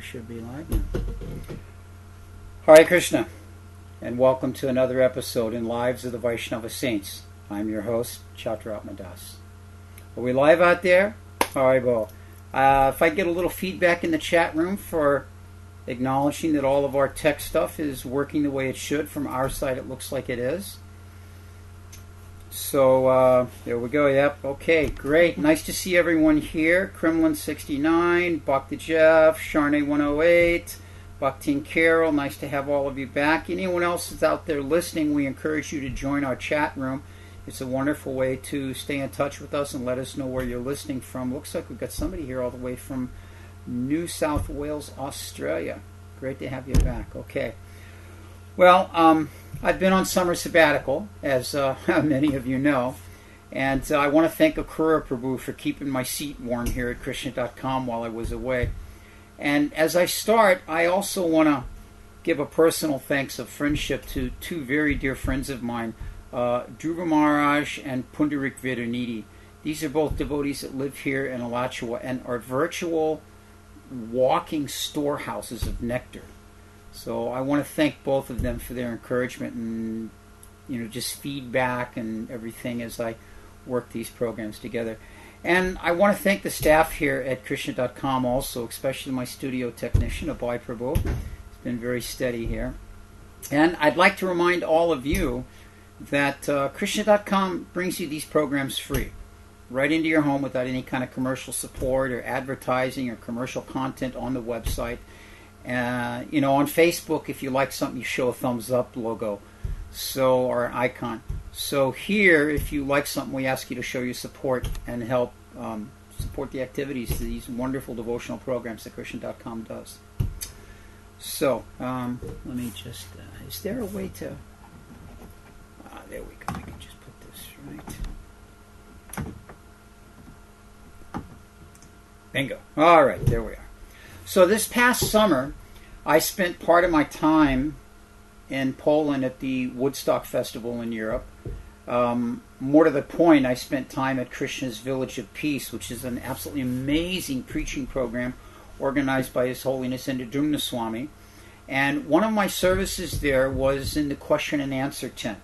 We should be live now. Hare Krishna, and welcome to another episode in Lives of the Vaishnava Saints. I'm your host, Chaturapma Das. Are we live out there? Haribo. If I get a little feedback in the chat room for acknowledging that all of our tech stuff is working the way it should, from our side it looks like it is. So, there we go. Yep. Okay, great. Nice to see everyone here. Kremlin69, Bhakti Jeff, Sharnay108, Bhaktin Carol. Nice to have all of you back. Anyone else that's out there listening, we encourage you to join our chat room. It's a wonderful way to stay in touch with us and let us know where you're listening from. Looks like we've got somebody here all the way from New South Wales, Australia. Great to have you back. Okay. Well, I've been on summer sabbatical, as many of you know, and I want to thank Akrura Prabhu for keeping my seat warm here at Krishna.com while I was away. And as I start, I also want to give a personal thanks of friendship to two very dear friends of mine, Dhruva Maharaj and Pundarik Vederniti. These are both devotees that live here in Alachua and are virtual walking storehouses of nectar. So I want to thank both of them for their encouragement and, just feedback and everything as I work these programs together. And I want to thank the staff here at Krishna.com also, especially my studio technician, Abhay Prabhu. He's been very steady here. And I'd like to remind all of you that Krishna.com brings you these programs free, right into your home without any kind of commercial support or advertising or commercial content on the website. On Facebook, if you like something, you show a thumbs up logo, or an icon. So here, if you like something, we ask you to show your support and help support the activities of these wonderful devotional programs that Krishna.com does. So, let me just, is there a way to, there we go, I can just put this right. Bingo. All right, there we are. So this past summer, I spent part of my time in Poland at the Woodstock Festival in Europe. More to the point, I spent time at Krishna's Village of Peace, which is an absolutely amazing preaching program organized by His Holiness Indradumna Swami. And one of my services there was in the question and answer tent.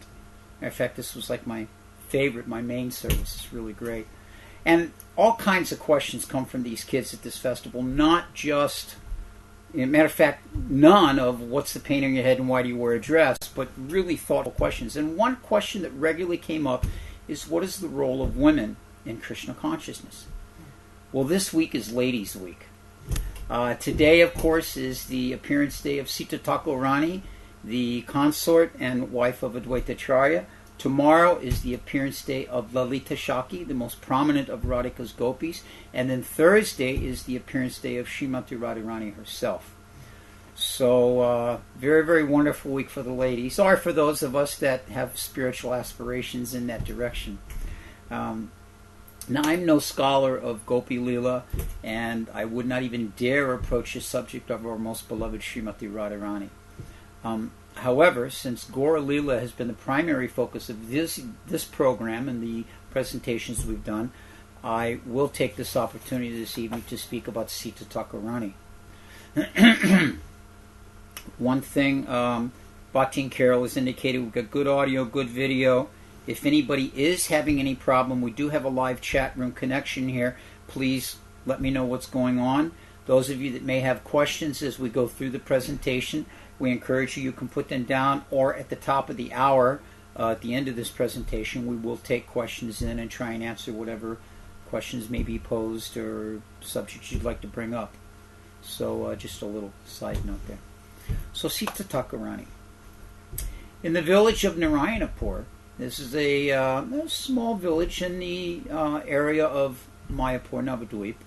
In fact, this was like my favorite, my main service. It's really great. And all kinds of questions come from these kids at this festival, not just, matter of fact, none of what's the pain in your head and why do you wear a dress, but really thoughtful questions. And one question that regularly came up is, what is the role of women in Krishna consciousness? Well, this week is Ladies' Week. Today, of course, is the appearance day of Sita Thakurani, the consort and wife of Advaita Acharya. Tomorrow is the appearance day of Lalita Shaki, the most prominent of Radhika's gopis. And then Thursday is the appearance day of Srimati Radharani herself. So, very, very wonderful week for the ladies, or for those of us that have spiritual aspirations in that direction. Now, I'm no scholar of Gopi Leela, and I would not even dare approach the subject of our most beloved Srimati Radharani. However, since Gaura Leela has been the primary focus of this program and the presentations we've done, I will take this opportunity this evening to speak about Sita Thakurani. One thing, Bhaktin Carol has indicated we've got good audio, good video. If anybody is having any problem, we do have a live chat room connection here. Please let me know what's going on. Those of you that may have questions as we go through the presentation, we encourage you can put them down, or at the top of the hour, at the end of this presentation, we will take questions in and try and answer whatever questions may be posed or subjects you'd like to bring up. So just a little side note there. So Sita Thakurani. In the village of Narayanapur, this is a small village in the area of Mayapur, Navadvip.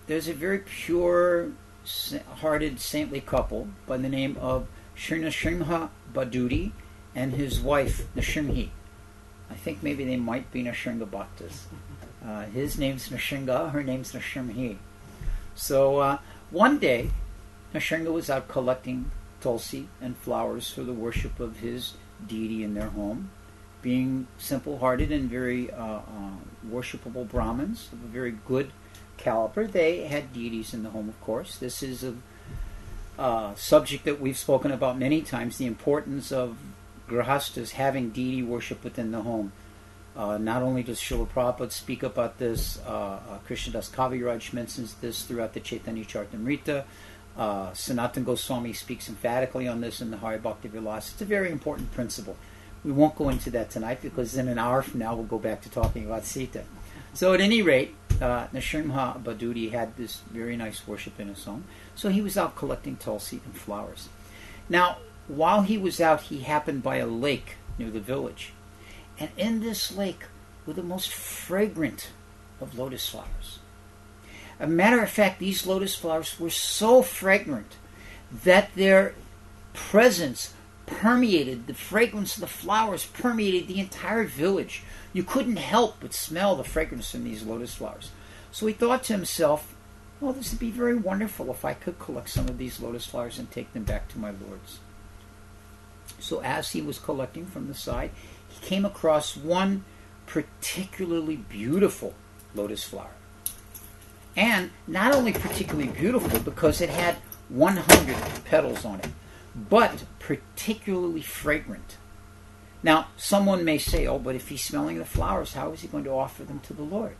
There's a very pure-hearted, saintly couple by the name of Sri Nrsimha Baduri and his wife Nrsimhi. I think maybe they might be Nrsimha Bhaktas. His name's Nrsimha, her name's Nrsimhi. So one day, Nrsimha was out collecting tulsi and flowers for the worship of his deity in their home. Being simple-hearted and very worshipable Brahmins of a very good caliber, they had deities in the home, of course. This is of subject that we've spoken about many times, the importance of grihastas having deity worship within the home. Not only does Srila Prabhupada speak about this, Krishnadas Kaviraj mentions this throughout the Chaitanya Charitamrita. Sanatana Goswami speaks emphatically on this in the Hari Bhakti Vilas. It's a very important principle. We won't go into that tonight because in an hour from now we'll go back to talking about Sita. So at any rate, Nrsimha Baduri had this very nice worship in his home. So he was out collecting tulsi and flowers. Now, while he was out, he happened by a lake near the village. And in this lake were the most fragrant of lotus flowers. As a matter of fact, these lotus flowers were so fragrant that their presence permeated, the fragrance of the flowers permeated the entire village. You couldn't help but smell the fragrance from these lotus flowers. So he thought to himself, well, this would be very wonderful if I could collect some of these lotus flowers and take them back to my lords. So as he was collecting from the side, he came across one particularly beautiful lotus flower. And not only particularly beautiful because it had 100 petals on it, but particularly fragrant. Now, someone may say, oh, but if he's smelling the flowers, how is he going to offer them to the Lord?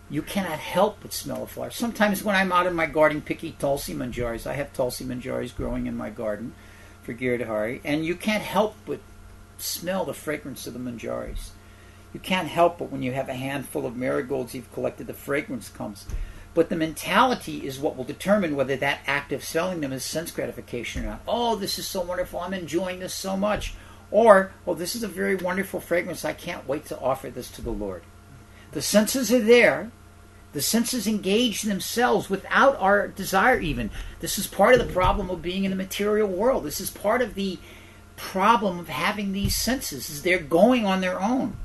You cannot help but smell the flowers. Sometimes when I'm out in my garden picking tulsi manjaris, I have tulsi manjaris growing in my garden for Giridhari, and you can't help but smell the fragrance of the manjaris. You can't help but when you have a handful of marigolds you've collected, the fragrance comes. But the mentality is what will determine whether that act of selling them is sense gratification or not. Oh, this is so wonderful, I'm enjoying this so much. Or, oh, this is a very wonderful fragrance, I can't wait to offer this to the Lord. The senses are there. The senses engage themselves without our desire even. This is part of the problem of being in the material world. This is part of the problem of having these senses, is they're going on their own.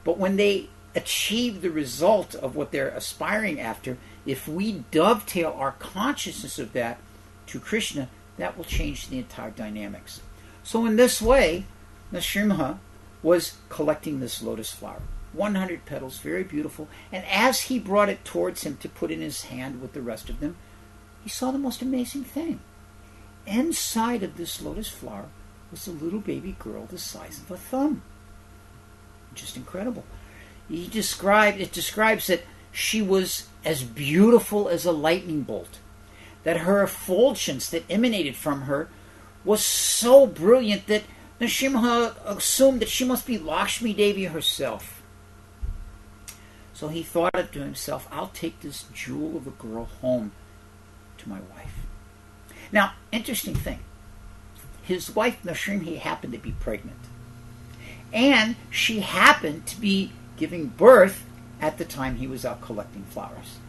But when they achieve the result of what they're aspiring after, if we dovetail our consciousness of that to Krishna, that will change the entire dynamics. So in this way, Nrsimha was collecting this lotus flower. 100 petals, very beautiful. And as he brought it towards him to put in his hand with the rest of them, he saw the most amazing thing. Inside of this lotus flower was a little baby girl the size of a thumb. Just incredible. It describes that she was as beautiful as a lightning bolt, that her effulgence that emanated from her was so brilliant that Nrsimha assumed that she must be Lakshmi Devi herself. So he thought to himself, I'll take this jewel of a girl home to my wife. Now, interesting thing. His wife, Nrsimha, happened to be pregnant. And she happened to be giving birth at the time he was out collecting flowers.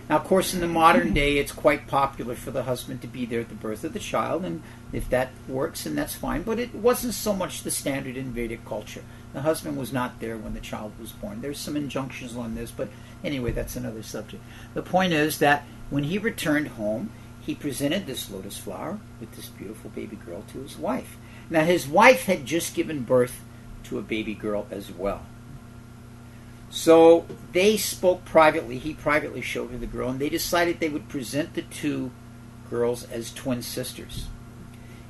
Now, of course, in the modern day, it's quite popular for the husband to be there at the birth of the child, and if that works, then that's fine. But it wasn't so much the standard in Vedic culture. The husband was not there when the child was born. There's some injunctions on this, but anyway, that's another subject. The point is that when he returned home, he presented this lotus flower with this beautiful baby girl to his wife. Now, his wife had just given birth to a baby girl as well. So they spoke privately. He privately showed her the girl, and they decided they would present the two girls as twin sisters.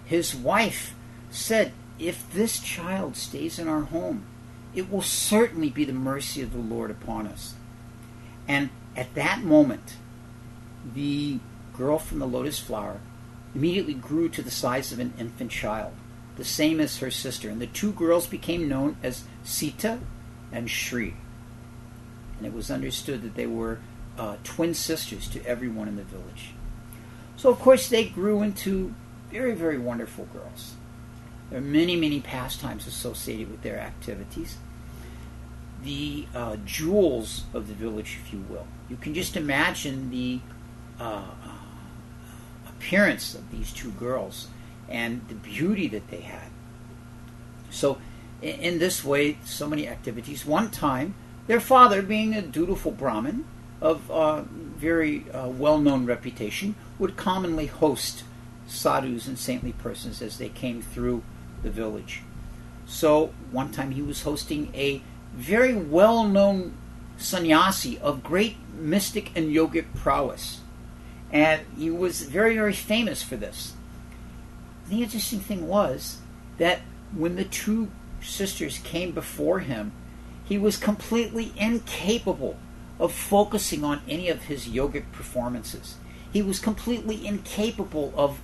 His wife said, if this child stays in our home, it will certainly be the mercy of the Lord upon us. And at that moment, the girl from the lotus flower immediately grew to the size of an infant child, the same as her sister. And the two girls became known as Sita and Sri. And it was understood that they were twin sisters to everyone in the village. So, of course, they grew into very, very wonderful girls. There are many, many pastimes associated with their activities. The jewels of the village, if you will. You can just imagine the appearance of these two girls and the beauty that they had. So, in this way, so many activities. One time, their father, being a dutiful Brahmin of very well-known reputation, would commonly host sadhus and saintly persons as they came through the village. So one time he was hosting a very well-known sannyasi of great mystic and yogic prowess. And he was very, very famous for this. The interesting thing was that when the two sisters came before him, he was completely incapable of focusing on any of his yogic performances. He was completely incapable of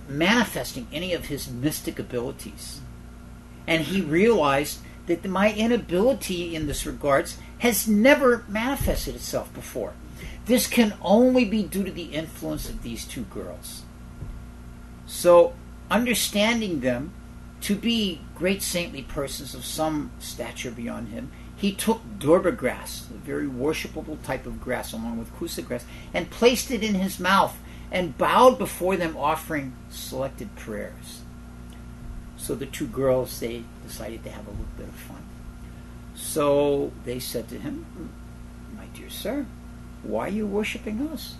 manifesting any of his mystic abilities. And he realized that my inability in this regards has never manifested itself before. This can only be due to the influence of these two girls. So, understanding them to be great saintly persons of some stature beyond him, he took durba grass, a very worshipable type of grass, along with kusa grass, and placed it in his mouth and bowed before them, offering selected prayers. So the two girls, they decided to have a little bit of fun. So they said to him, "My dear sir, why are you worshiping us?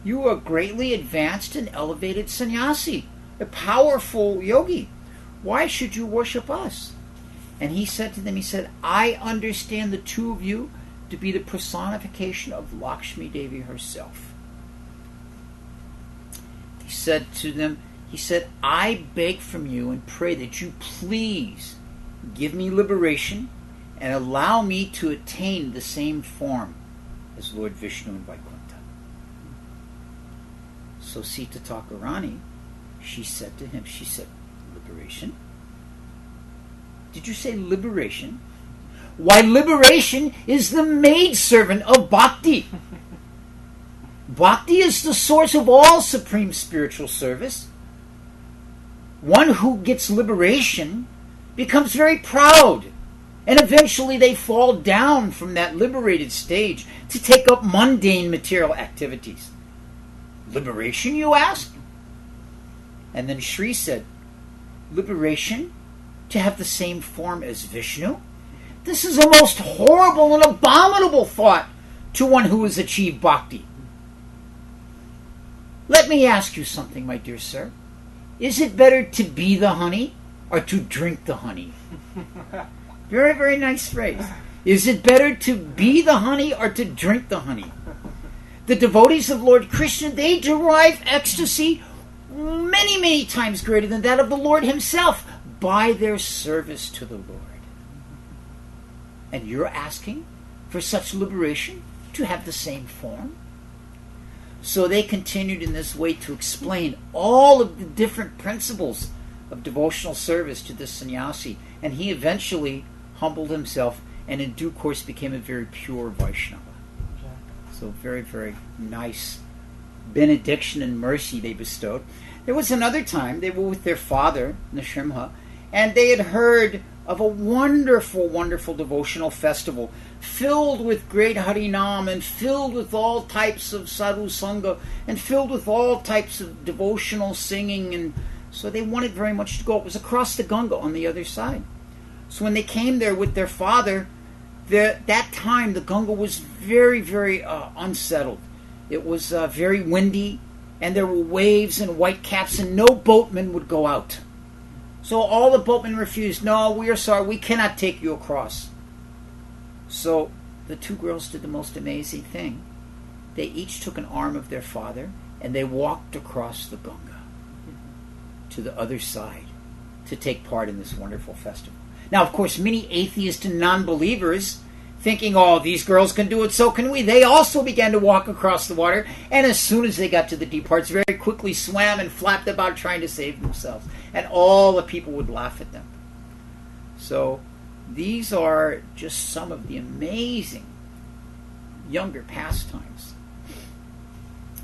You are a greatly advanced and elevated sannyasi, a powerful yogi. Why should you worship us?" And he said to them, he said, "I understand the two of you to be the personification of Lakshmi Devi herself." He said to them, he said, "I beg from you and pray that you please give me liberation and allow me to attain the same form as Lord Vishnu in Vaikuntha." So Sita Thakurani, she said to him, she said, "Liberation? Did you say liberation? Why, liberation is the maidservant of bhakti. Bhakti is the source of all supreme spiritual service. One who gets liberation becomes very proud, and eventually they fall down from that liberated stage to take up mundane material activities. Liberation, you ask?" And then Sri said, "Liberation? To have the same form as Vishnu? This is a most horrible and abominable thought to one who has achieved bhakti. Let me ask you something, my dear sir. Is it better to be the honey or to drink the honey?" Very, very nice phrase. Is it better to be the honey or to drink the honey? The devotees of Lord Krishna, they derive ecstasy many, many times greater than that of the Lord himself by their service to the Lord. And you're asking for such liberation to have the same form? So they continued in this way to explain all of the different principles of devotional service to this sannyasi, and he eventually humbled himself and in due course became a very pure Vaishnava. So very, very nice benediction and mercy they bestowed. There was another time they were with their father, Nrsimha, and they had heard of a wonderful, wonderful devotional festival filled with great Harinam and filled with all types of sadhu sangha and filled with all types of devotional singing, and so they wanted very much to go. It was across the Ganga on the other side. So when they came there with their father, that time the Ganga was very, very unsettled. It was very windy, and there were waves and whitecaps, and no boatman would go out. So all the boatmen refused. "No, we are sorry, we cannot take you across." So the two girls did the most amazing thing. They each took an arm of their father, and they walked across the Ganga to the other side to take part in this wonderful festival. Now, of course, many atheists and non-believers, thinking, "Oh, these girls can do it, so can we," they also began to walk across the water, and as soon as they got to the deep parts, very quickly swam and flapped about trying to save themselves. And all the people would laugh at them. So these are just some of the amazing younger pastimes.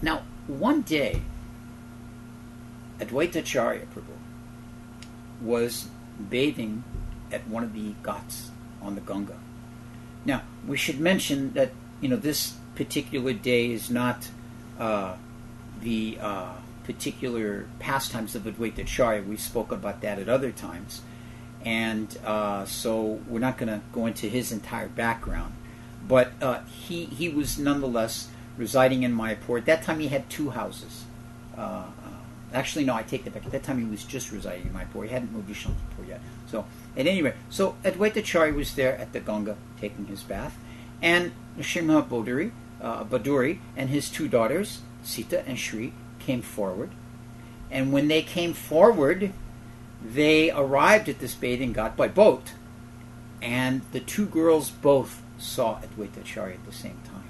Now, one day, Advaita Acharya Prabhu was bathing at one of the ghats on the Ganga. Now, we should mention that this particular day is not the particular pastimes of Advaita Acharya. We spoke about that at other times, and so we're not going to go into his entire background. But he was nonetheless residing in Mayapur. At that time, he had two houses. Actually, no, I take that back. At that time, he was just residing in Mayapur. He hadn't moved to Shankapur yet. So, at any rate, so Advaita Acharya was there at the Ganga taking his bath, and Nrsimha Bodhari Baduri and his two daughters, Sita and Sri, came forward. And when they came forward, they arrived at this bathing ghat by boat. And the two girls both saw Advaita Acharya at the same time.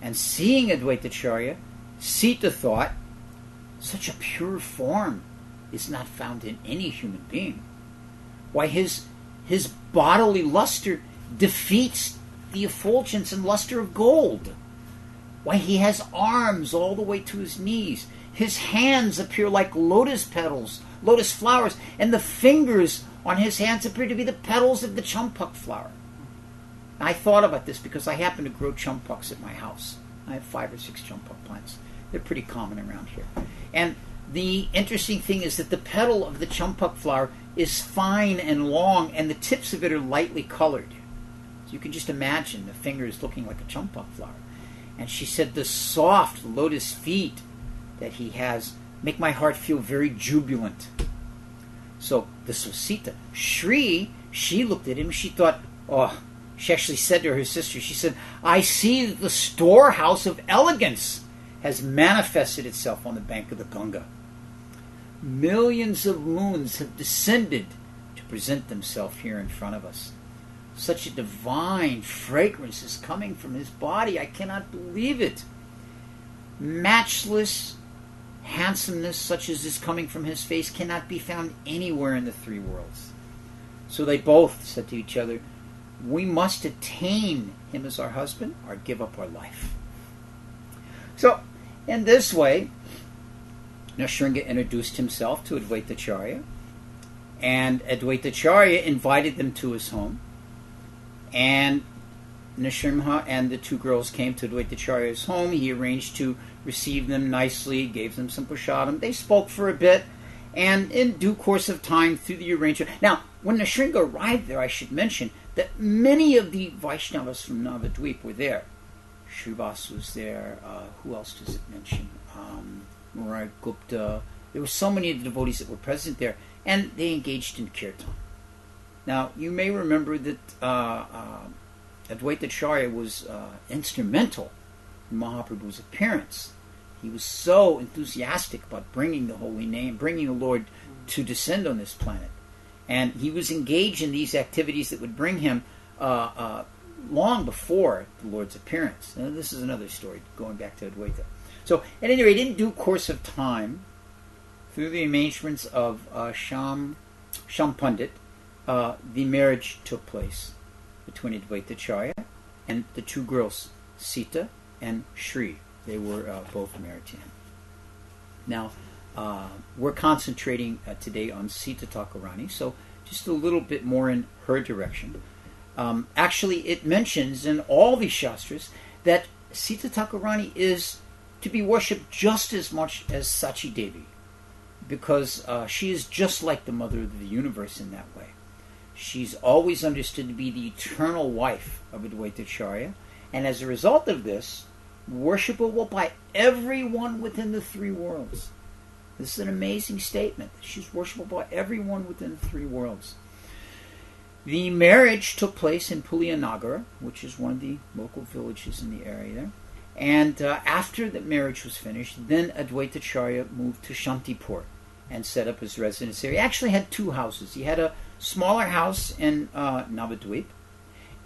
And seeing Advaita Acharya, Sita thought, such a pure form is not found in any human being. Why, his bodily luster defeats the effulgence and luster of gold. Why, he has arms all the way to his knees. His hands appear like lotus petals, lotus flowers, and the fingers on his hands appear to be the petals of the champak flower. I thought about this because I happen to grow champaks at my house. I have 5 or 6 champak plants. They're pretty common around here. And the interesting thing is that the petal of the champak flower is fine and long, and the tips of it are lightly colored. So you can just imagine the fingers looking like a champak flower. And she said, the soft lotus feet that he has make my heart feel very jubilant. So this was Sita. Sri, she looked at him, she thought, oh, she actually said to her sister, she said, I see that the storehouse of elegance has manifested itself on the bank of the Ganga. Millions of moons have descended to present themselves here in front of us. Such a divine fragrance is coming from his body. I cannot believe it. Matchless handsomeness such as is coming from his face cannot be found anywhere in the 3 worlds. So they both said to each other, we must attain him as our husband or give up our life. So, in this way, Nrsimha introduced himself to Advaita Acharya, and Advaita Acharya invited them to his home, and Nrsimha and the 2 girls came to Advaita Acharya's home. He arranged to receive them nicely, gave them some prasadam. They spoke for a bit, and in due course of time, through the arrangement. Now, when Nrsimha arrived there, I should mention that many of the Vaishnavas from Navadvip were there. Srivas was there. Who else does it mention? Murari Gupta. There were so many of the devotees that were present there, and they engaged in kirtan. Now, you may remember that Advaita Acharya was instrumental in Mahaprabhu's appearance. He was so enthusiastic about bringing the holy name, bringing the Lord to descend on this planet. And he was engaged in these activities that would bring him long before the Lord's appearance. Now, this is another story, going back to Advaita. So, at any rate, in due course of time, through the arrangements of Sham Pandit, the marriage took place between Advaita Acharya and the 2 girls, Sita and Sri. They were both married to him. Now, we're concentrating today on Sita Thakurani, so just a little bit more in her direction. Actually, it mentions in all these Shastras that Sita Thakurani is to be worshipped just as much as Sachi Devi, because she is just like the mother of the universe in that way. She's always understood to be the eternal wife of Advaita Acharya, and as a result of this, worshipable by everyone within the 3 worlds. This is an amazing statement. She's worshipable by everyone within the 3 worlds. The marriage took place in Pulyanagara, which is one of the local villages in the area there. And after the marriage was finished, then Advaita Acharya moved to Shantipur and set up his residence there. He actually had 2 houses. He had a smaller house in Navadvip,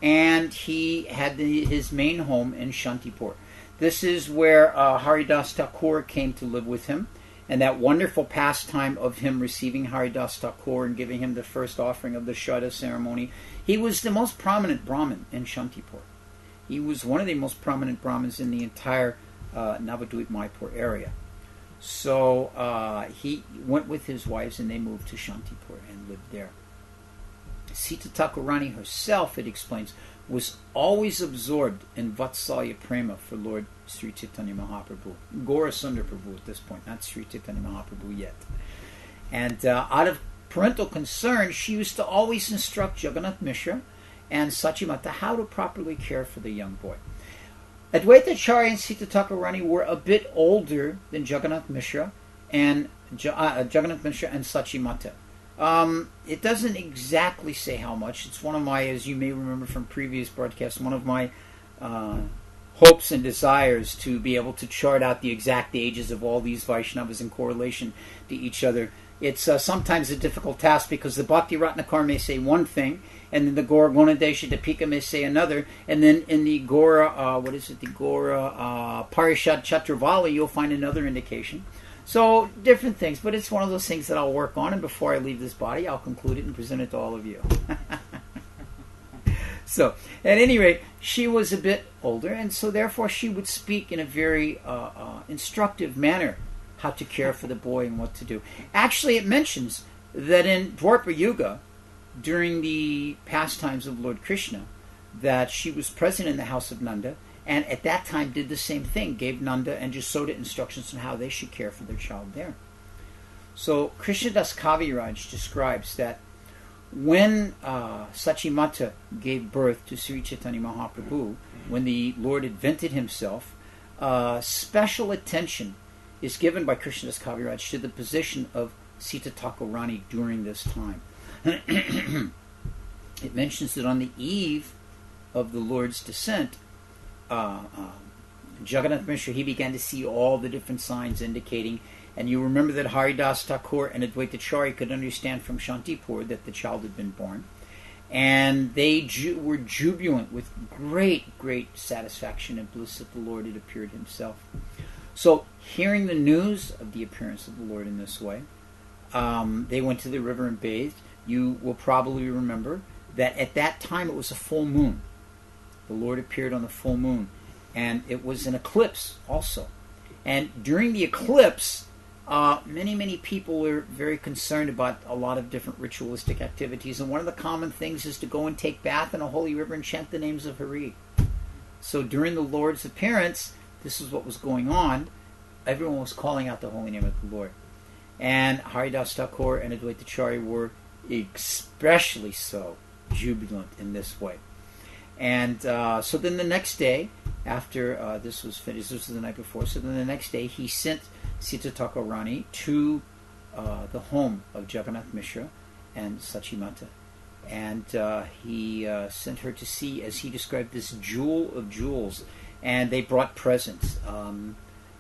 and he had his main home in Shantipur. This is where Haridas Thakur came to live with him, and that wonderful pastime of him receiving Haridas Thakur and giving him the first offering of the Shraddha ceremony. He was the most prominent Brahmin in Shantipur. He was one of the most prominent Brahmins in the entire Navadvip Mayapur area. So he went with his wives and they moved to Shantipur and lived there. Sita Thakurani herself, it explains, was always absorbed in Vatsalya Prema for Lord Sri Chaitanya Mahaprabhu. Gaurasundar Prabhu at this point, not Sri Chaitanya Mahaprabhu yet. And out of parental concern, she used to always instruct Jagannath Mishra and Sachimata how to properly care for the young boy. Advaita Acharya and Sita Thakurani were a bit older than Jagannath Mishra and Sachimata. It doesn't exactly say how much. It's one of my, as you may remember from previous broadcasts, one of my hopes and desires to be able to chart out the exact ages of all these Vaishnavas in correlation to each other. It's sometimes a difficult task because the Bhakti Ratnakar may say one thing, and then the Gaura Gunadesha Dipika may say another, and then in the Gaura, Parishad Chaturvali, you'll find another indication. So, different things, but it's one of those things that I'll work on, and before I leave this body, I'll conclude it and present it to all of you. So, at any rate, she was a bit older, and so therefore she would speak in a very instructive manner how to care for the boy and what to do. Actually, it mentions that in Dwapara Yuga, during the pastimes of Lord Krishna, that she was present in the house of Nanda, and at that time did the same thing, gave Nanda and Jasoda instructions on how they should care for their child there. So Krishnadas Kaviraj describes that when Sachimata gave birth to Sri Chaitanya Mahaprabhu, when the Lord invented himself, special attention is given by Krishnadas Kaviraj to the position of Sita Thakurani during this time. It mentions that on the eve of the Lord's descent, Jagannath Mishra, he began to see all the different signs indicating, and you remember that Haridas Thakur and Advaita Acharya could understand from Shantipur that the child had been born, and they were jubilant with great, great satisfaction and bliss that the Lord had appeared himself. So, hearing the news of the appearance of the Lord in this way, they went to the river and bathed. You will probably remember that at that time it was a full moon. The Lord appeared on the full moon, and it was an eclipse also. And during the eclipse, many people were very concerned about a lot of different ritualistic activities, and one of the common things is to go and take bath in a holy river and chant the names of Hari. So during the Lord's appearance, this is what was going on. Everyone was calling out the holy name of the Lord. And Haridas Thakur and Advaita Acharya were especially so jubilant in this way. And so then the next day, after this was finished, this was the night before, so then the next day he sent Sita Thakurani to the home of Jagannath Mishra and Sachimata. And he sent her to see, as he described, this jewel of jewels. And they brought presents,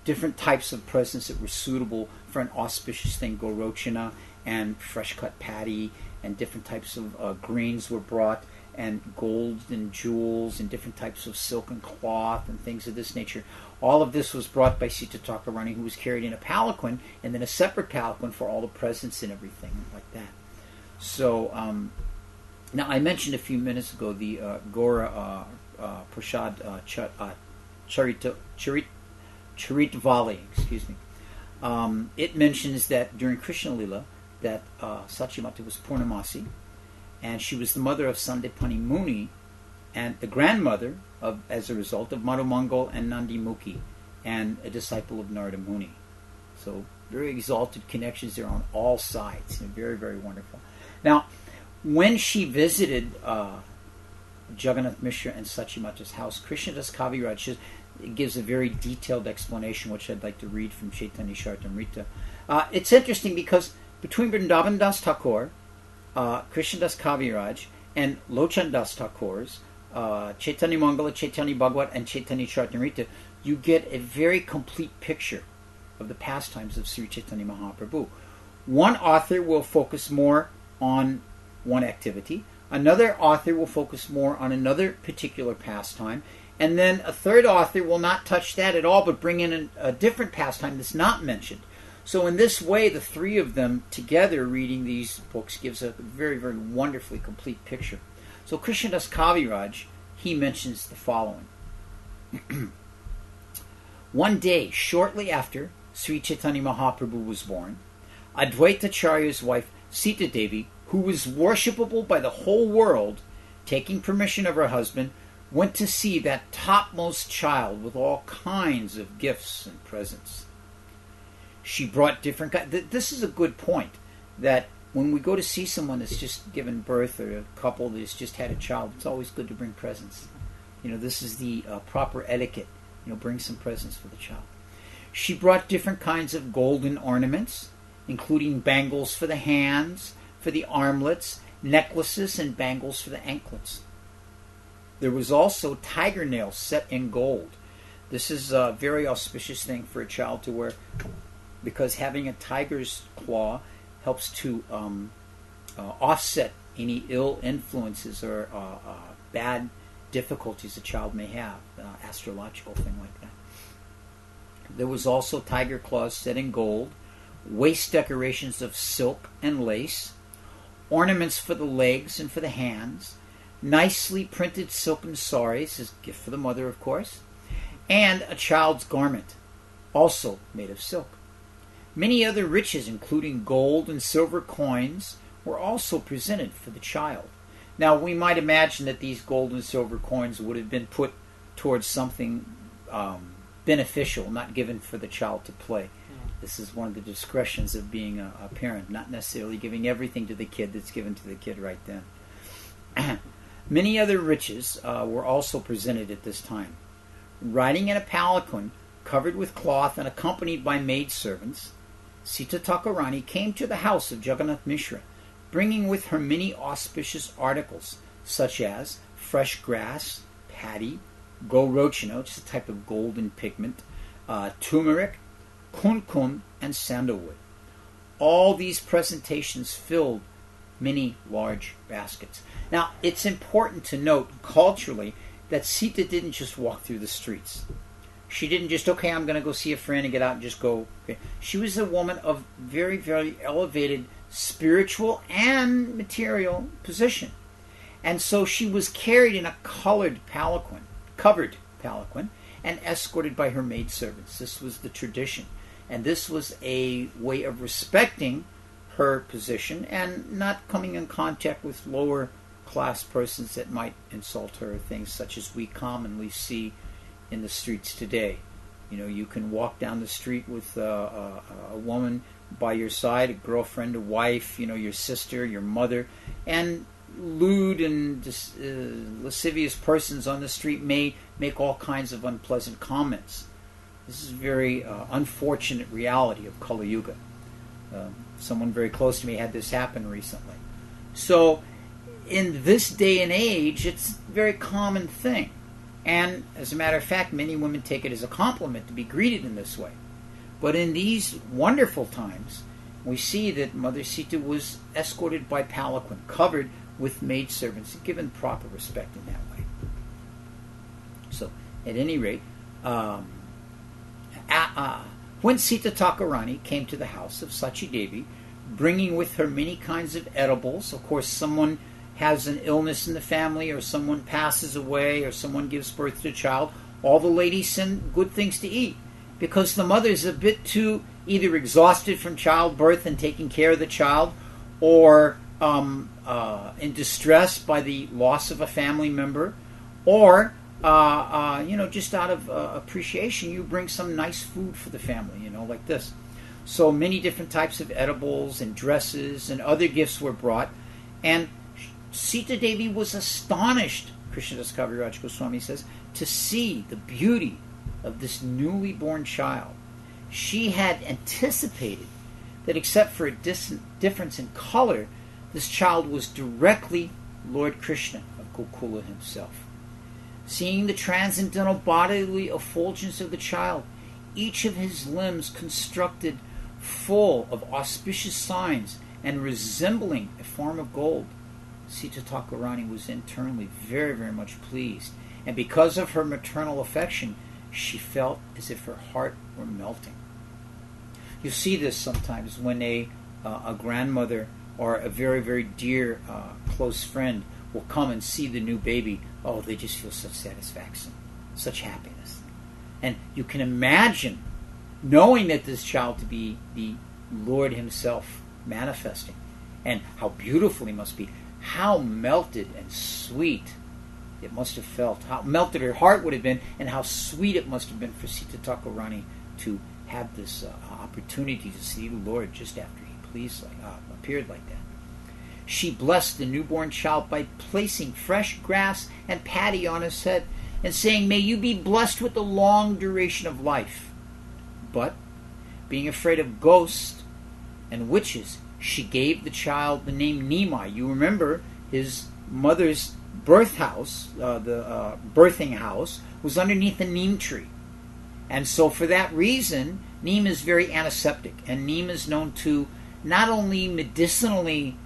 different types of presents that were suitable for an auspicious thing, gorochana and fresh cut patty, and different types of greens were brought, and gold and jewels and different types of silk and cloth and things of this nature. All of this was brought by Sita Thakurani, who was carried in a palanquin, and then a separate palanquin for all the presents and everything like that. So, now I mentioned a few minutes ago the Gaura Prasad Charitvali, excuse me. It mentions that during Krishna Lila, that Sachimata was Purnamasi, and she was the mother of Sandipani Muni, and the grandmother of, as a result, of Madhumangal and Nandi Mukhi, and a disciple of Narada Muni. So very exalted connections there on all sides, and very, very wonderful. Now, when she visited Jagannath Mishra and Sachimata's house, Krishnadas Kaviraj gives a very detailed explanation, which I'd like to read from Chaitanya Charitamrita. It's interesting because between Vrindavan Das Thakur, Krishnadas Kaviraj, and Lochan Das Thakur's Chaitanya Mangala, Chaitanya Bhagavat, and Chaitanya Charitamrita, you get a very complete picture of the pastimes of Sri Chaitanya Mahaprabhu. One author will focus more on one activity, another author will focus more on another particular pastime, and then a third author will not touch that at all, but bring in a different pastime that's not mentioned. So in this way, the three of them together reading these books gives a very, very wonderfully complete picture. So Krishnadas Kaviraj, he mentions the following. One day, shortly after Sri Chaitanya Mahaprabhu was born, Advaita Acharya's wife Sita Devi, who was worshipable by the whole world, taking permission of her husband, went to see that topmost child with all kinds of gifts and presents. She brought different kinds. This is a good point, that when we go to see someone that's just given birth, or a couple that's just had a child, it's always good to bring presents. This is the proper etiquette. Bring some presents for the child. She brought different kinds of golden ornaments, including bangles for the hands, for the armlets, necklaces, and bangles for the anklets. There was also tiger nails set in gold, This is a very auspicious thing for a child to wear, because having a tiger's claw helps to offset any ill influences or bad difficulties a child may have, astrological thing like that. There was also tiger claws set in gold, waist decorations of silk and lace, ornaments for the legs and for the hands, nicely printed silken saris, as a gift for the mother, of course, and a child's garment, also made of silk. Many other riches, including gold and silver coins, were also presented for the child. Now, we might imagine that these gold and silver coins would have been put towards something beneficial, not given for the child to play. This is one of the discretions of being a parent, not necessarily giving everything to the kid that's given to the kid right then. Many other riches were also presented at this time. Riding in a palanquin covered with cloth and accompanied by maidservants, Sita Thakurani came to the house of Jagannath Mishra, bringing with her many auspicious articles, such as fresh grass, paddy, gorochino, which is a type of golden pigment, turmeric, kumkum, and sandalwood. All these presentations filled many large baskets. Now, it's important to note culturally that Sita didn't just walk through the streets. She didn't just, okay, I'm going to go see a friend and get out and just go. Okay. She was a woman of very, very elevated spiritual and material position. And so she was carried in a covered palanquin, and escorted by her maidservants. This was the tradition. And this was a way of respecting her position and not coming in contact with lower class persons that might insult her, things such as we commonly see in the streets today. You know, you can walk down the street with a woman by your side, a girlfriend, a wife, you know, your sister, your mother, and lewd and lascivious persons on the street may make all kinds of unpleasant comments. This is a very unfortunate reality of Kali Yuga. Someone very close to me had this happen recently. So, in this day and age, it's a very common thing. And, as a matter of fact, many women take it as a compliment to be greeted in this way. But in these wonderful times, we see that Mother Sita was escorted by palanquin, covered with maidservants, and given proper respect in that way. So, at any rate, when Sita Thakurani came to the house of Sachi Devi, bringing with her many kinds of edibles, of course, someone has an illness in the family, or someone passes away, or someone gives birth to a child, all the ladies send good things to eat, because the mother is a bit too either exhausted from childbirth and taking care of the child, or in distress by the loss of a family member, or just out of appreciation, you bring some nice food for the family, like this. So many different types of edibles and dresses and other gifts were brought, and Sita Devi was astonished, Krishnadas Kaviraj Goswami says, to see the beauty of this newly born child. She had anticipated that except for a difference in color, this child was directly Lord Krishna of Gokula himself. Seeing the transcendental bodily effulgence of the child, each of his limbs constructed full of auspicious signs and resembling a form of gold, Sita Thakurani was internally very, very much pleased. And because of her maternal affection, she felt as if her heart were melting. You see this sometimes when a grandmother or a very, very dear close friend will come and see the new baby. Oh, they just feel such satisfaction, such happiness. And you can imagine knowing that this child to be the Lord himself manifesting, and how beautiful he must be, how melted and sweet it must have felt, how melted her heart would have been, and how sweet it must have been for Sita Thakurani to have this opportunity to see the Lord just after he appeared like that. She blessed the newborn child by placing fresh grass and paddy on his head and saying, "May you be blessed with the long duration of life." But, being afraid of ghosts and witches, she gave the child the name Nimai. You remember his mother's birth house, the birthing house, was underneath a neem tree. And so for that reason, neem is very antiseptic, and neem is known to not only medicinally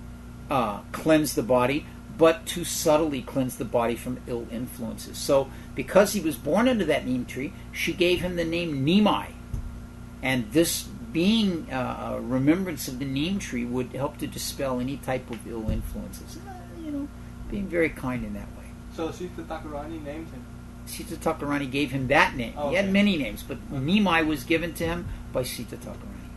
cleanse the body, but to subtly cleanse the body from ill influences. So because he was born under that neem tree, she gave him the name Nimai. And this being a remembrance of the neem tree would help to dispel any type of ill influences. Being very kind in that way. So Sita Thakurani named him? Sita Thakurani gave him that name. Oh, he had many names, but Nimai was given to him by Sita Thakurani.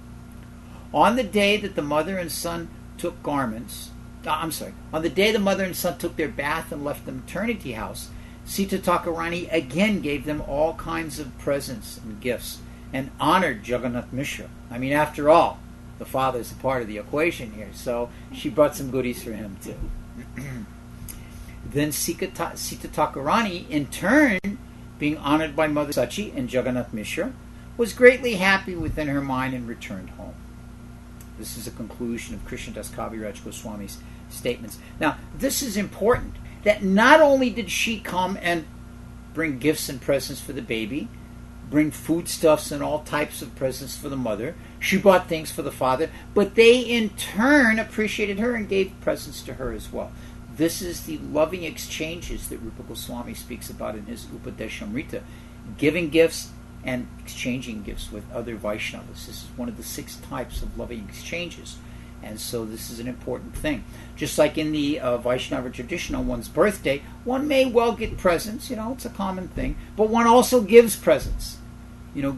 On the day that the mother and son took garments, on the day the mother and son took their bath and left the maternity house, Sita Thakurani again gave them all kinds of presents and gifts and honored Jagannath Mishra. I mean, after all, the father's a part of the equation here, so she brought some goodies for him too. Then Sita Thakurani, in turn, being honored by Mother Sachi and Jagannath Mishra, was greatly happy within her mind and returned home. This is a conclusion of Krishnadas Kaviraj Goswami's statements. Now, this is important, that not only did she come and bring gifts and presents for the baby, bring foodstuffs and all types of presents for the mother, she brought things for the father, but they in turn appreciated her and gave presents to her as well. This is the loving exchanges that Rupa Goswami speaks about in his Upadeshamrita, giving gifts and exchanging gifts with other Vaishnavas. This is one of the 6 types of loving exchanges. And so this is an important thing. Just like in the Vaishnava tradition, on one's birthday, one may well get presents, it's a common thing, but one also gives presents.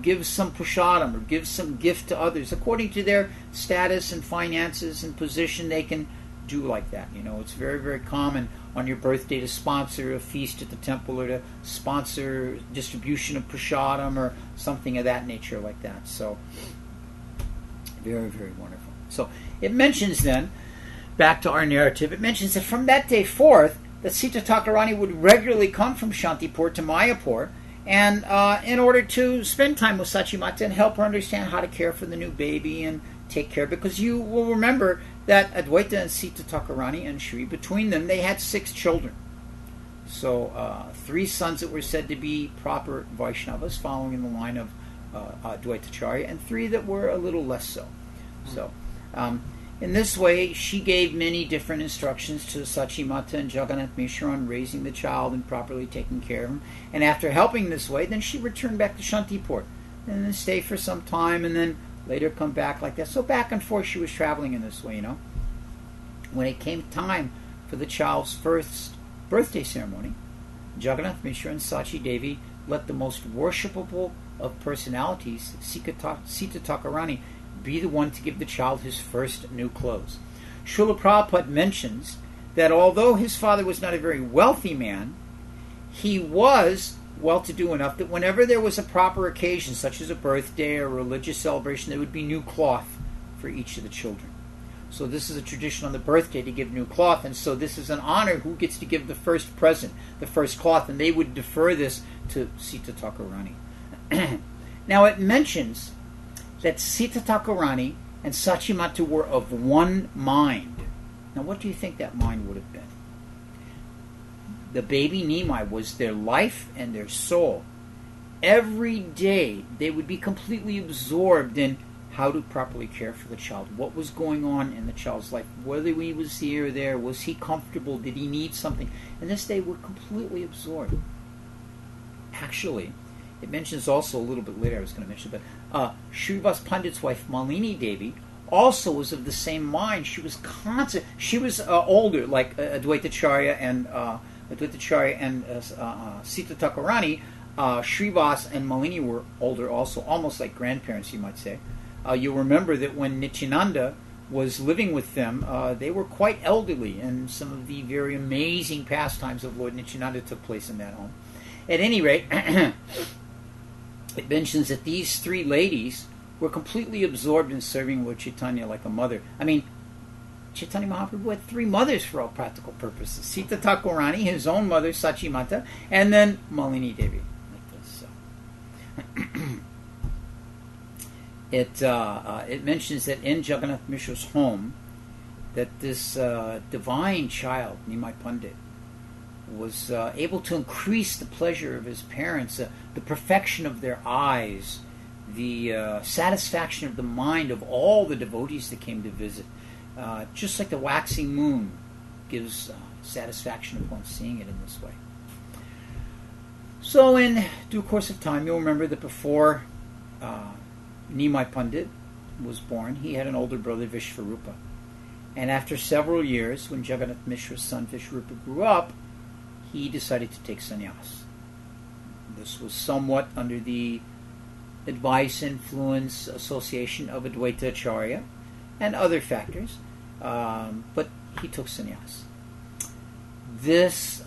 Gives some prashadam or gives some gift to others. According to their status and finances and position, they can do like that. It's very, very common on your birthday to sponsor a feast at the temple or to sponsor distribution of prashadam or something of that nature like that. So, very, very wonderful. So, it mentions then, back to our narrative, it mentions that from that day forth, that Sita Thakurani would regularly come from Shantipur to Mayapur, and in order to spend time with Sachimata and help her understand how to care for the new baby and take care, because you will remember that Advaita and Sita Thakurani and Shri, between them, they had 6 children. So 3 sons that were said to be proper Vaishnavas, following in the line of Advaita Acharya, and 3 that were a little less so. So in this way, she gave many different instructions to Sachimata and Jagannath Mishra on raising the child and properly taking care of him. And after helping this way, then she returned back to Shantipur and then stay for some time and then later come back like that. So back and forth she was traveling in this way, When it came time for the child's first birthday ceremony, Jagannath Mishra and Sachi Devi let the most worshipable of personalities, Sita Thakurani, be the one to give the child his first new clothes. Srila Prabhupada mentions that although his father was not a very wealthy man, he was well-to-do enough that whenever there was a proper occasion, such as a birthday or a religious celebration, there would be new cloth for each of the children. So this is a tradition on the birthday to give new cloth, and so this is an honor who gets to give the first present, the first cloth, and they would defer this to Sita Thakurani. Now it mentions that Sita Thakurani and Sachimata were of one mind. Now what do you think that mind would have been? The baby Nimai was their life and their soul. Every day they would be completely absorbed in how to properly care for the child. What was going on in the child's life? Whether he was here or there, was he comfortable? Did he need something? And this they were completely absorbed. Actually, it mentions also a little bit later, I was going to mention, but Srivas Pandit's wife, Malini Devi, also was of the same mind. She was constant. She was older, like Advaita Acharya and Sita Thakurani. Srivas and Malini were older also, almost like grandparents, you might say. You'll remember that when Nityananda was living with them, they were quite elderly, and some of the very amazing pastimes of Lord Nityananda took place in that home. At any rate, it mentions that these 3 ladies were completely absorbed in serving Lord Chaitanya like a mother. I mean, Chaitanya Mahaprabhu had 3 mothers for all practical purposes. Sita Thakurani, his own mother, Sachimata, and then Malini Devi. Like this. So. It mentions that in Jagannath Mishra's home, that this divine child, Nimai Pandit, was able to increase the pleasure of his parents, the perfection of their eyes, the satisfaction of the mind of all the devotees that came to visit. Just like the waxing moon gives satisfaction upon seeing it in this way. So in due course of time, you'll remember that before Nimai Pandit was born, he had an older brother, Vishvarupa. And after several years, when Jagannath Mishra's son Vishvarupa grew up, he decided to take sannyas. This was somewhat under the advice, influence, association of Advaita Acharya and other factors, but he took sannyas. This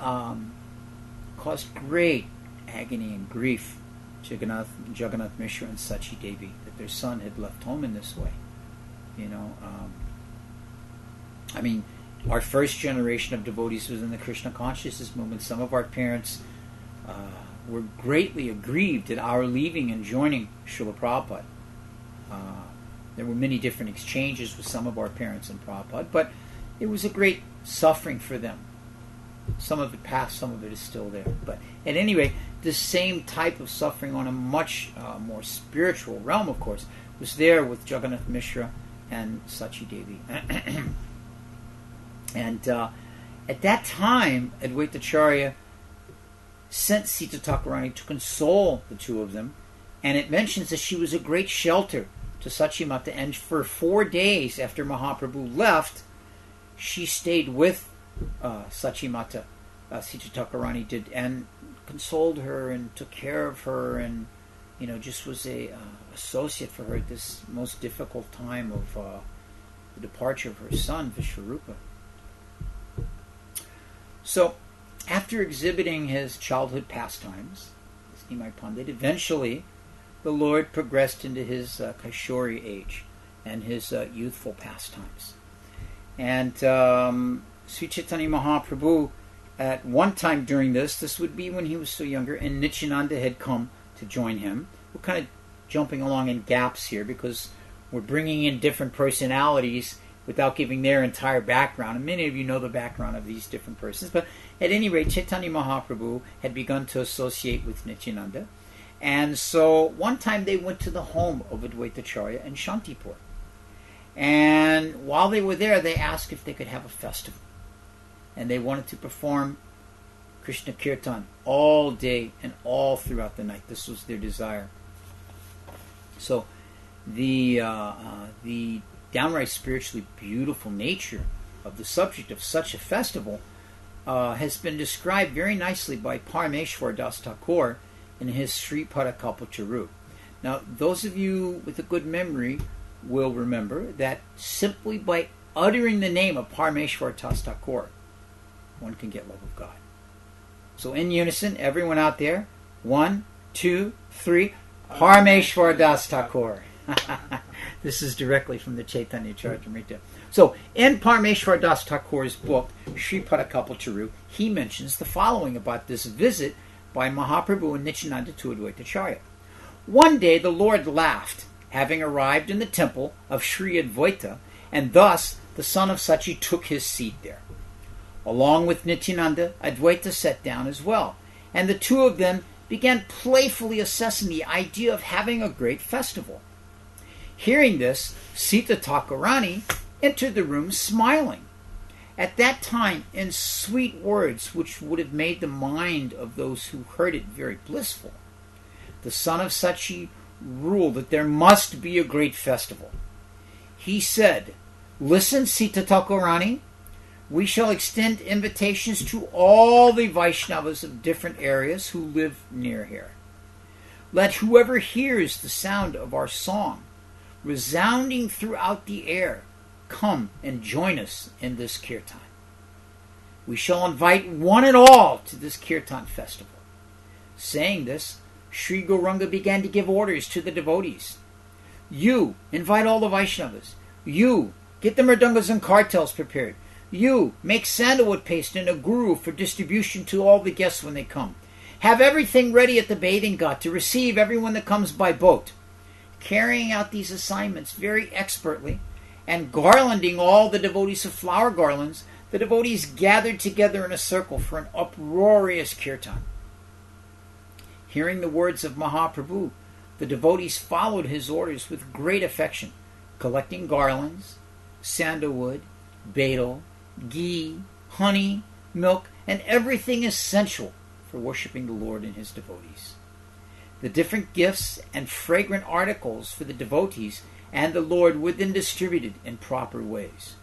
caused great agony and grief to Jagannath Mishra and Sachi Devi, that their son had left home in this way. Our first generation of devotees was in the Krishna consciousness movement. Some of our parents were greatly aggrieved at our leaving and joining Srila Prabhupada. There were many different exchanges with some of our parents and Prabhupada, but it was a great suffering for them. Some of it passed, some of it is still there. But at any rate, the same type of suffering on a much more spiritual realm, of course, was there with Jagannath Mishra and Sachi Devi. And at that time, Advaita Acharya sent Sita Thakurani to console the two of them, and it mentions that she was a great shelter to Sachimata, and for 4 days after Mahaprabhu left, she stayed with Sachimata, Sita Thakurani did, and consoled her and took care of her, and just was a associate for her at this most difficult time of the departure of her son Vishvarupa. So, after exhibiting his childhood pastimes, as Nimai Pandit, eventually the Lord progressed into his Kaishori age and his youthful pastimes. And Sri Chaitanya Mahaprabhu, at one time during this would be when he was so younger, and Nityananda had come to join him. We're kind of jumping along in gaps here because we're bringing in different personalities without giving their entire background. And many of you know the background of these different persons. But at any rate, Chaitanya Mahaprabhu had begun to associate with Nityananda. And so one time they went to the home of Advaita Acharya in Shantipur. And while they were there, they asked if they could have a festival. And they wanted to perform Krishna Kirtan all day and all throughout the night. This was their desire. So the downright spiritually beautiful nature of the subject of such a festival has been described very nicely by Parameshwar Das Thakur in his Sri Kalpacharu. Now, those of you with a good memory will remember that simply by uttering the name of Parameshwar Das Thakur, one can get love of God. So in unison, everyone out there, 1, 2, 3, Parameshwar Das Thakur. This is directly from the Chaitanya Charitamrita. So, in Parameshwar Das Thakur's book, Sri Kalpacharu, he mentions the following about this visit by Mahaprabhu and Nityananda to Advaita Acharya. One day the Lord laughed, having arrived in the temple of Sri Advaita, and thus the son of Sachi took his seat there. Along with Nityananda, Advaita sat down as well, and the two of them began playfully assessing the idea of having a great festival. Hearing this, Sita Thakurani entered the room smiling. At that time, in sweet words which would have made the mind of those who heard it very blissful, the son of Sachi ruled that there must be a great festival. He said, "Listen, Sita Thakurani, we shall extend invitations to all the Vaishnavas of different areas who live near here. Let whoever hears the sound of our song resounding throughout the air come and join us in this kirtan. We shall invite one and all to this kirtan festival." Saying this, Sri Gauranga began to give orders to the devotees. "You invite all the Vaishnavas. You get the mridangas and kartals prepared. You make sandalwood paste and a guru for distribution to all the guests when they come. Have everything ready at the bathing ghat to receive everyone that comes by boat." Carrying out these assignments very expertly and garlanding all the devotees of flower garlands, the devotees gathered together in a circle for an uproarious kirtan. Hearing the words of Mahaprabhu, the devotees followed his orders with great affection, collecting garlands, sandalwood, betel, ghee, honey, milk, and everything essential for worshiping the Lord and his devotees. The different gifts and fragrant articles for the devotees and the Lord were then distributed in proper ways.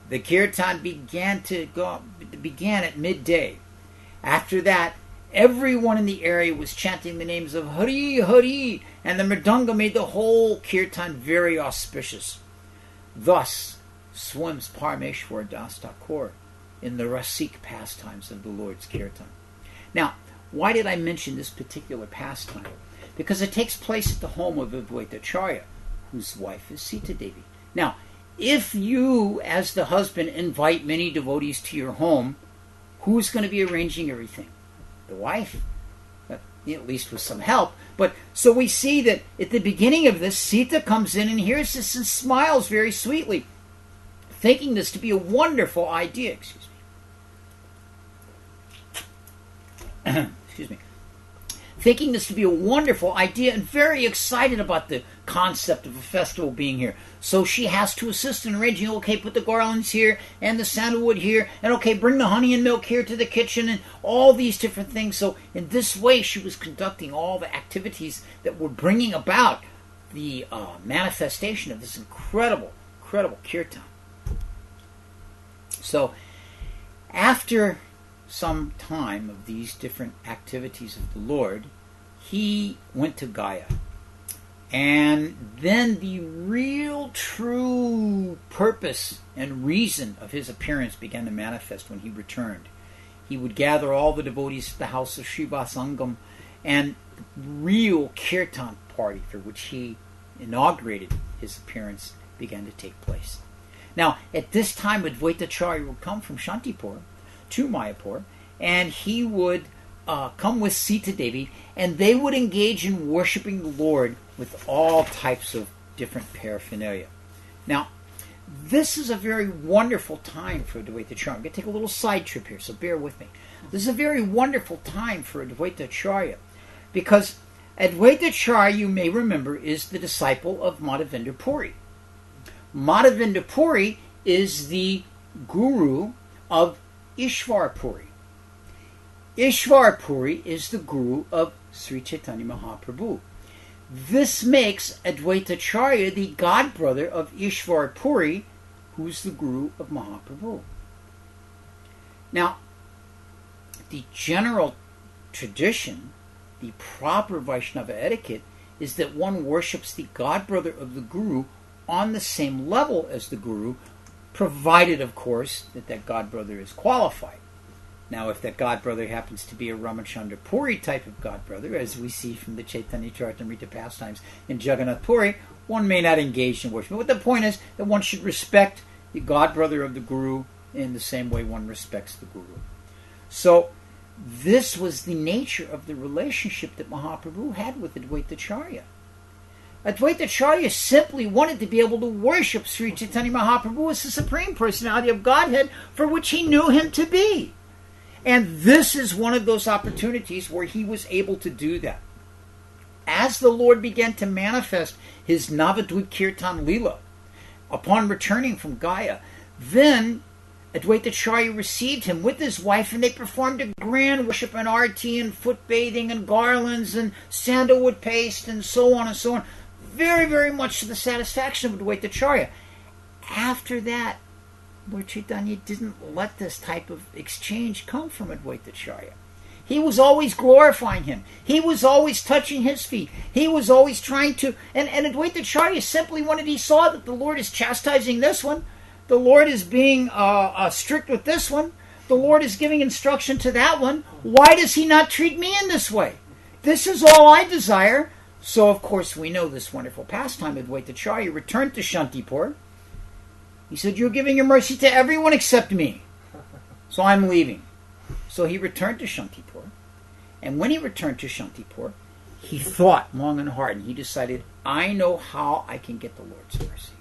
The kirtan began at midday. After that, everyone in the area was chanting the names of Hari, Hari, and the mridanga made the whole kirtan very auspicious. Thus swims Parameshwar Das Thakur in the Rasik pastimes of the Lord's kirtan. Now, why did I mention this particular pastime? Because it takes place at the home of Advaita Acharya, whose wife is Sita Devi. Now, if you, as the husband, invite many devotees to your home, who's going to be arranging everything? The wife, at least with some help. But so we see that at the beginning of this, Sita comes in and hears this and smiles very sweetly, thinking this to be a wonderful idea. Excuse me. Thinking this to be a wonderful idea and very excited about the concept of a festival being here. So she has to assist in arranging, okay, put the garlands here and the sandalwood here, and okay, bring the honey and milk here to the kitchen, and all these different things. So in this way, she was conducting all the activities that were bringing about the manifestation of this incredible kirtan. So after some time of these different activities of the Lord, he went to Gaya. And then the real true purpose and reason of his appearance began to manifest when he returned. He would gather all the devotees at the house of Srivasangam, and the real kirtan party for which he inaugurated his appearance began to take place. Now, at this time, Advaita Acharya would come from Shantipur to Mayapur, and he would come with Sita Devi, and they would engage in worshiping the Lord with all types of different paraphernalia. Now, this is a very wonderful time for Advaita Acharya. I'm going to take a little side trip here, so bear with me. This is a very wonderful time for Advaita Acharya, because Advaita Acharya, you may remember, is the disciple of Madhavendra Puri. Madhavendra Puri is the guru of Ishvar Puri. Ishvar Puri is the guru of Sri Chaitanya Mahaprabhu. This makes Advaita Acharya the godbrother of Ishvar Puri, who's the guru of Mahaprabhu. Now, the general tradition, the proper Vaishnava etiquette, is that one worships the godbrother of the guru on the same level as the guru, provided, of course, that that godbrother is qualified. Now, if that godbrother happens to be a Ramachandra Puri type of godbrother, as we see from the Chaitanya Charitamrita pastimes in Jagannath Puri, one may not engage in worship. But the point is that one should respect the godbrother of the guru in the same way one respects the guru. So, this was the nature of the relationship that Mahaprabhu had with Advaita Acharya. Advaita Acharya simply wanted to be able to worship Sri Chaitanya Mahaprabhu as the Supreme Personality of Godhead for which he knew him to be. And this is one of those opportunities where he was able to do that. As the Lord began to manifest his Navadvip Kirtan Leela upon returning from Gaya, then Advaita Acharya received him with his wife, and they performed a grand worship and arti and foot bathing and garlands and sandalwood paste and so on and so on. Very, very much to the satisfaction of Advaita Acharya. After that, Lord Chaitanya didn't let this type of exchange come from Advaita Acharya. He was always glorifying him. He was always touching his feet. He was always trying to... And Advaita Acharya simply wanted... He saw that the Lord is chastising this one. The Lord is being strict with this one. The Lord is giving instruction to that one. Why does he not treat me in this way? This is all I desire. So, of course, we know this wonderful pastime. Advaita Acharya returned to Shantipur. He said, "You're giving your mercy to everyone except me. So I'm leaving." So he returned to Shantipur. And when he returned to Shantipur, he thought long and hard. And he decided, I know how I can get the Lord's mercy.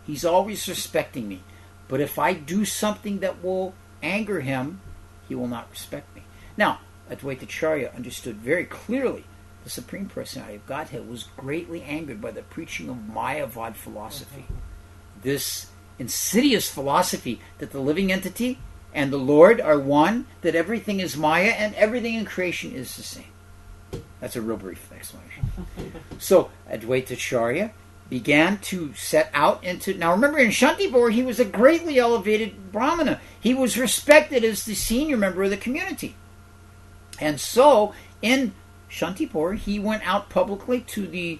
He's always respecting me. But if I do something that will anger him, he will not respect me. Now, Advaita Acharya understood very clearly the Supreme Personality of Godhead was greatly angered by the preaching of Mayavad philosophy. This insidious philosophy that the living entity and the Lord are one, that everything is Maya and everything in creation is the same. That's a real brief explanation. So, Advaita Acharya began to set out into... Now remember, in Shantipur, he was a greatly elevated Brahmana. He was respected as the senior member of the community. And so, in Shantipur, he went out publicly to the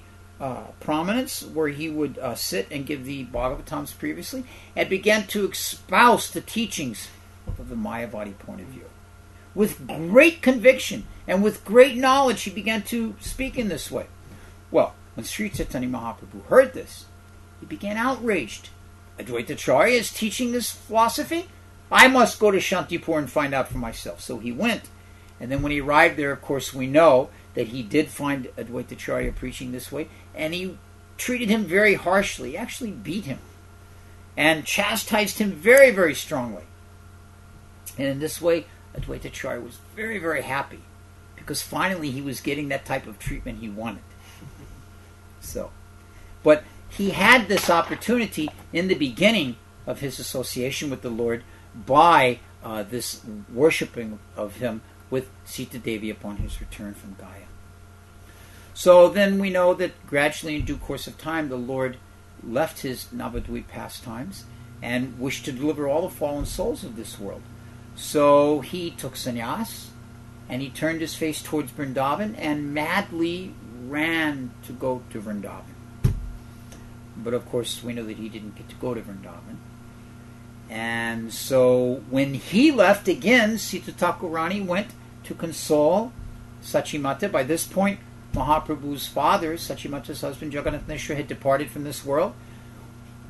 prominence where he would sit and give the Bhagavatams previously, and began to espouse the teachings of the Mayavadi point of view. With great conviction and with great knowledge, he began to speak in this way. Well, when Sri Chaitanya Mahaprabhu heard this, he began outraged. Advaita Acharya is teaching this philosophy? I must go to Shantipur and find out for myself. So he went. And then when he arrived there, of course, we know that he did find Advaita Acharya preaching this way, and he treated him very harshly. He actually beat him and chastised him very, very strongly. And in this way, Advaita Acharya was very, very happy, because finally he was getting that type of treatment he wanted. But he had this opportunity in the beginning of his association with the Lord by this worshipping of him with Sita Devi upon his return from Gaya. So then we know that gradually, in due course of time, the Lord left his Navadvip pastimes and wished to deliver all the fallen souls of this world. So he took sannyas, and he turned his face towards Vrindavan and madly ran to go to Vrindavan. But of course, we know that he didn't get to go to Vrindavan. And so when he left again, Sita Thakurani went to console Sachimata. By this point, Mahaprabhu's father, Sachimata's husband, Jagannath Mishra, had departed from this world.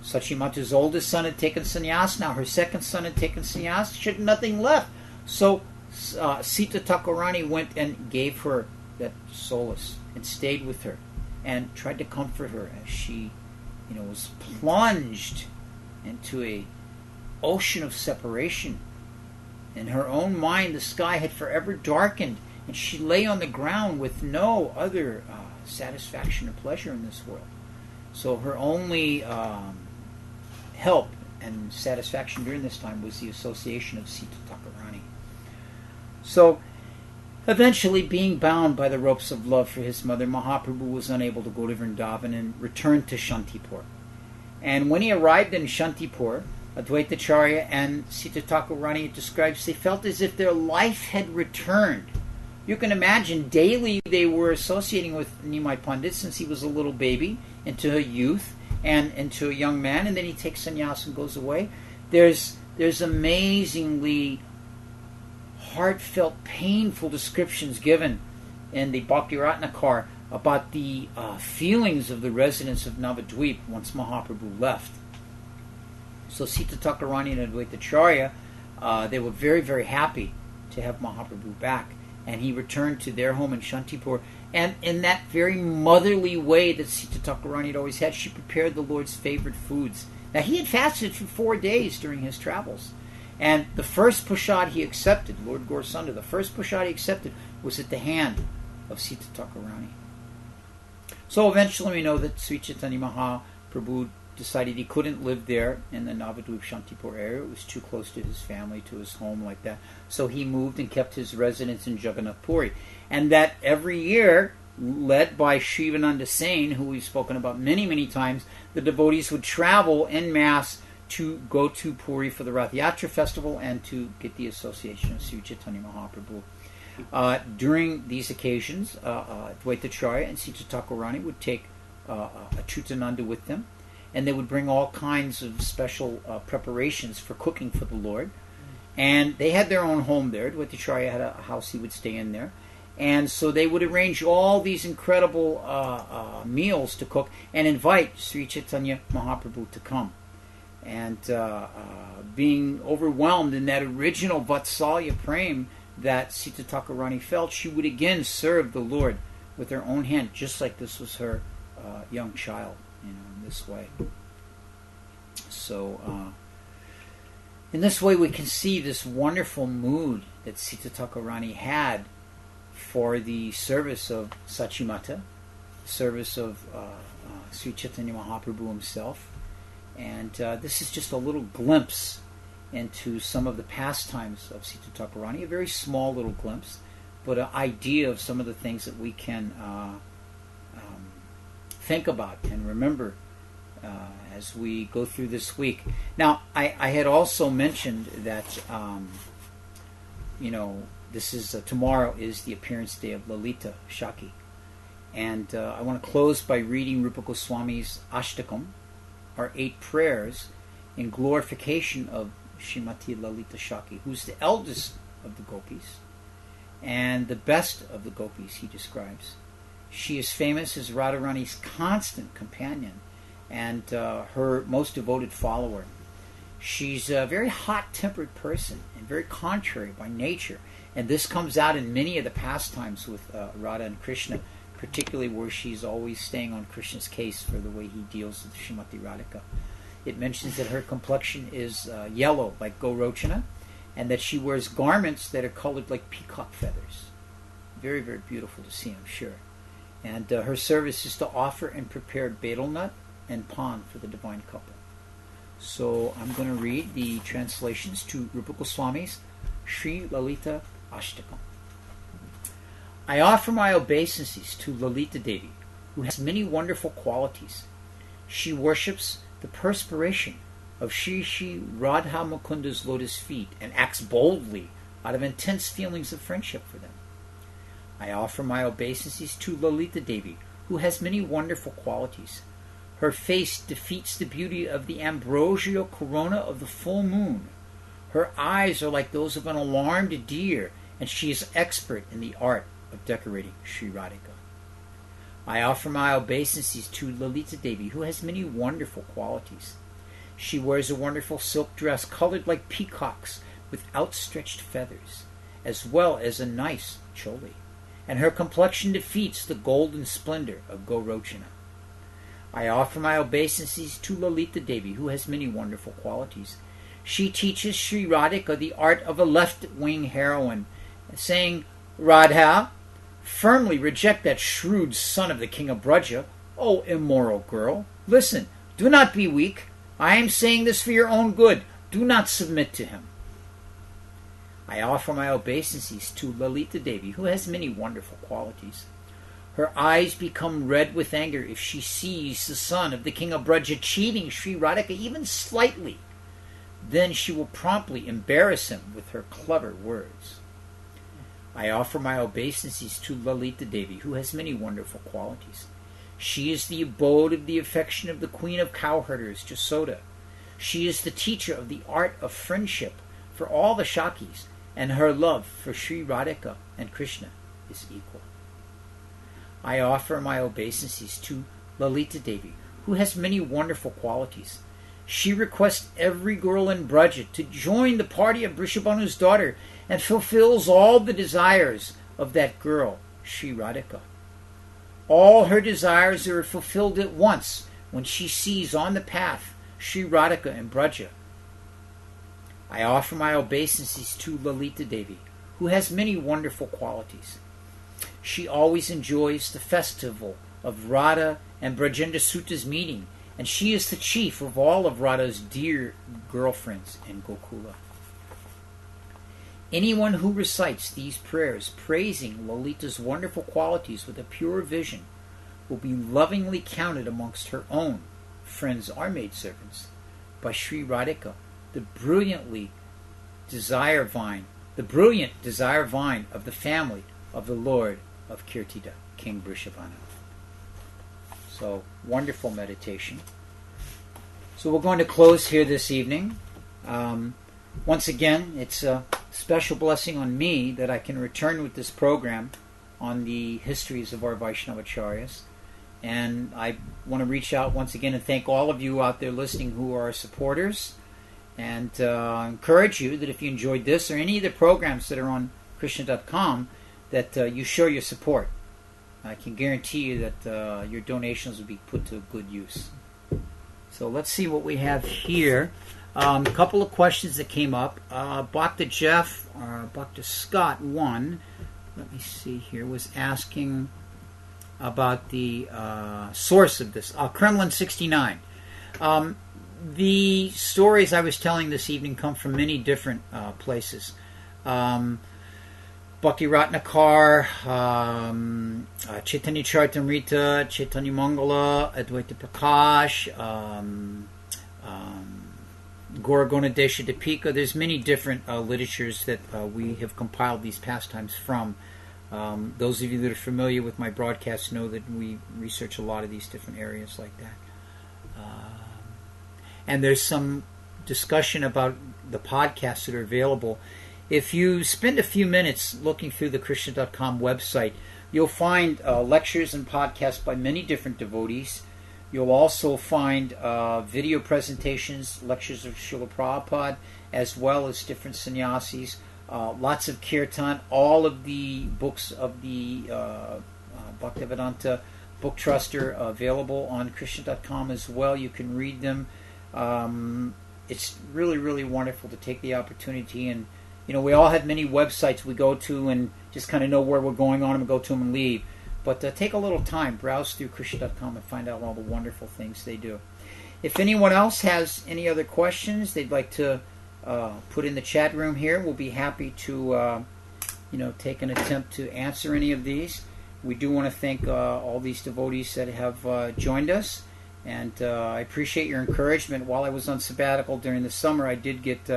Sachimata's oldest son had taken sannyas. Now her second son had taken sannyas. She had nothing left. So Sita Thakurani went and gave her that solace and stayed with her and tried to comfort her as she, was plunged into a ocean of separation. In her own mind, the sky had forever darkened, and she lay on the ground with no other satisfaction or pleasure in this world. So her only help and satisfaction during this time was the association of Sita Thakurani. So, eventually, being bound by the ropes of love for his mother, Mahaprabhu was unable to go to Vrindavan and returned to Shantipur. And when he arrived in Shantipur, Advaita Acharya and Sita Thakurani describes they felt as if their life had returned. You can imagine daily they were associating with Nimai Pandit since he was a little baby into a youth and into a young man, and then he takes sannyas and goes away. There's amazingly heartfelt, painful descriptions given in the Bhakti Ratnakar about the feelings of the residents of Navadvip once Mahaprabhu left. So Sita Thakurani and Advaita Acharya, they were very, very happy to have Mahaprabhu back. And he returned to their home in Shantipur. And in that very motherly way that Sita Thakurani had always had, she prepared the Lord's favorite foods. Now, he had fasted for 4 days during his travels. And the first prasad he accepted, Lord Gaurasunda, the first prasad he accepted was at the hand of Sita Thakurani. So eventually we know that Sri Chaitanya Mahaprabhu decided he couldn't live there in the Navadvip Shantipur area. It was too close to his family, to his home like that. So he moved and kept his residence in Jagannath Puri. And that every year, led by Shivananda Sain, who we've spoken about many, many times, the devotees would travel en masse to go to Puri for the Rath Yatra festival and to get the association of Sri Chaitanya Mahaprabhu. During these occasions, Advaita Acharya and Sita Thakurani would take Achyutananda with them, and they would bring all kinds of special preparations for cooking for the Lord. And they had their own home there. Advaita Acharya had a house he would stay in there. And so they would arrange all these incredible meals to cook and invite Sri Chaitanya Mahaprabhu to come. And being overwhelmed in that original Vatsalya Prem that Sita Thakurani felt, she would again serve the Lord with her own hand, just like this was her young child, in this way. So In this way, we can see this wonderful mood that Sita Thakurani had for the service of Sachimata, service of Sri Chaitanya Mahaprabhu himself. And this is just a little glimpse into some of the pastimes of Sita Thakurani, a very small little glimpse, but an idea of some of the things that we can think about and remember as we go through this week. Now, I had also mentioned that, this is tomorrow is the appearance day of Lalita Shaki. And I want to close by reading Rupa Goswami's Ashtakam, our 8 prayers in glorification of Srimati Lalita Shaki, who's the eldest of the gopis and the best of the gopis, he describes. She is famous as Radharani's constant companion and her most devoted follower. She's a very hot-tempered person and very contrary by nature, and this comes out in many of the pastimes with Radha and Krishna, particularly where she's always staying on Krishna's case for the way he deals with Srimati Radhika. It mentions that her complexion is yellow like Gorochana, and that she wears garments that are colored like peacock feathers. Very, very beautiful to see, I'm sure. And her service is to offer and prepare betel nut and pan for the divine couple. So I'm going to read the translations to Rupa Goswami's Sri Lalita Ashtakam. I offer my obeisances to Lalita Devi, who has many wonderful qualities. She worships the perspiration of Shri Shri Radha Mukunda's lotus feet and acts boldly out of intense feelings of friendship for them. I offer my obeisances to Lalita Devi, who has many wonderful qualities. Her face defeats the beauty of the ambrosial corona of the full moon. Her eyes are like those of an alarmed deer, and she is expert in the art of decorating Sri Radhika. I offer my obeisances to Lalita Devi, who has many wonderful qualities. She wears a wonderful silk dress colored like peacocks with outstretched feathers, as well as a nice choli, and her complexion defeats the golden splendor of Gorochana. I offer my obeisances to Lalita Devi, who has many wonderful qualities. She teaches Sri Radhika the art of a left-wing heroine, saying, Radha, firmly reject that shrewd son of the king of Braja. O immoral girl, listen, do not be weak. I am saying this for your own good. Do not submit to him. I offer my obeisances to Lalita Devi, who has many wonderful qualities. Her eyes become red with anger if she sees the son of the king of Braja cheating Sri Radhika even slightly. Then she will promptly embarrass him with her clever words. I offer my obeisances to Lalita Devi, who has many wonderful qualities. She is the abode of the affection of the queen of cowherders, Jasoda. She is the teacher of the art of friendship for all the Shakis, and her love for Sri Radhika and Krishna is equal. I offer my obeisances to Lalita Devi, who has many wonderful qualities. She requests every girl in Braja to join the party of Vrishabhanu's daughter and fulfills all the desires of that girl, Sri Radhika. All her desires are fulfilled at once when she sees on the path Sri Radhika in Braja. I offer my obeisances to Lalita Devi, who has many wonderful qualities. She always enjoys the festival of Radha and Brajendra Suta's meeting, and she is the chief of all of Radha's dear girlfriends in Gokula. Anyone who recites these prayers praising Lalita's wonderful qualities with a pure vision will be lovingly counted amongst her own friends or maidservants by Sri Radhika, the brilliant desire vine of the family of the Lord of Kirtida, King Vrishabhanu. So, wonderful meditation. So we're going to close here this evening. Once again, it's a special blessing on me that I can return with this program on the histories of our Vaishnava Acharyas. And I want to reach out once again and thank all of you out there listening who are supporters, and encourage you that if you enjoyed this or any of the programs that are on Krishna.com, that you show your support. I can guarantee you that your donations will be put to good use. So let's see what we have here. A couple of questions that came up. Bhakta Jeff, Bhakta Scott 1, let me see here, was asking about the source of this. Kremlin 69. The stories I was telling this evening come from many different places. Bhakti Ratnakar, Chaitanya Charitamrita, Chaitanya Mangala, Advaita Prakash, Gauragona Desha Dipika. There's many different literatures that we have compiled these pastimes from. Those of you that are familiar with my broadcasts know that we research a lot of these different areas like that. And there's some discussion about the podcasts that are available. If you spend a few minutes looking through the Krishna.com website, you'll find lectures and podcasts by many different devotees. You'll also find video presentations, lectures of Srila Prabhupada, as well as different sannyasis, lots of kirtan, all of the books of the Bhaktivedanta Book Truster available on Krishna.com as well. You can read them. It's really, really wonderful to take the opportunity. And, you know, we all have many websites we go to and just kind of know where we're going on them and go to them and leave. But take a little time, browse through Krishna.com and find out all the wonderful things they do. If anyone else has any other questions they'd like to put in the chat room here, we'll be happy to take an attempt to answer any of these. We do want to thank all these devotees that have joined us, and I appreciate your encouragement. While I was on sabbatical during the summer, I did get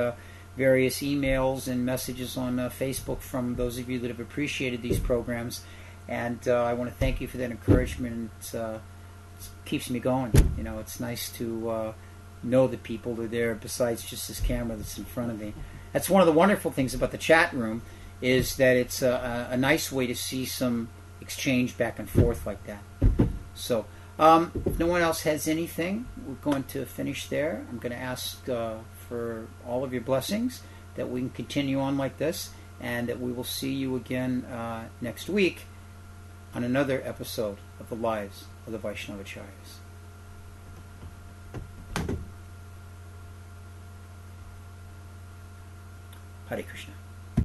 various emails and messages on Facebook from those of you that have appreciated these programs. And I want to thank you for that encouragement. It keeps me going. You know, it's nice to know that people are there besides just this camera that's in front of me. That's one of the wonderful things about the chat room, is that it's a nice way to see some exchange back and forth like that. So, if no one else has anything, we're going to finish there. I'm going to ask for all of your blessings that we can continue on like this, and that we will see you again next week on another episode of the Lives of the Vaishnava Acharyas. Hare Krishna.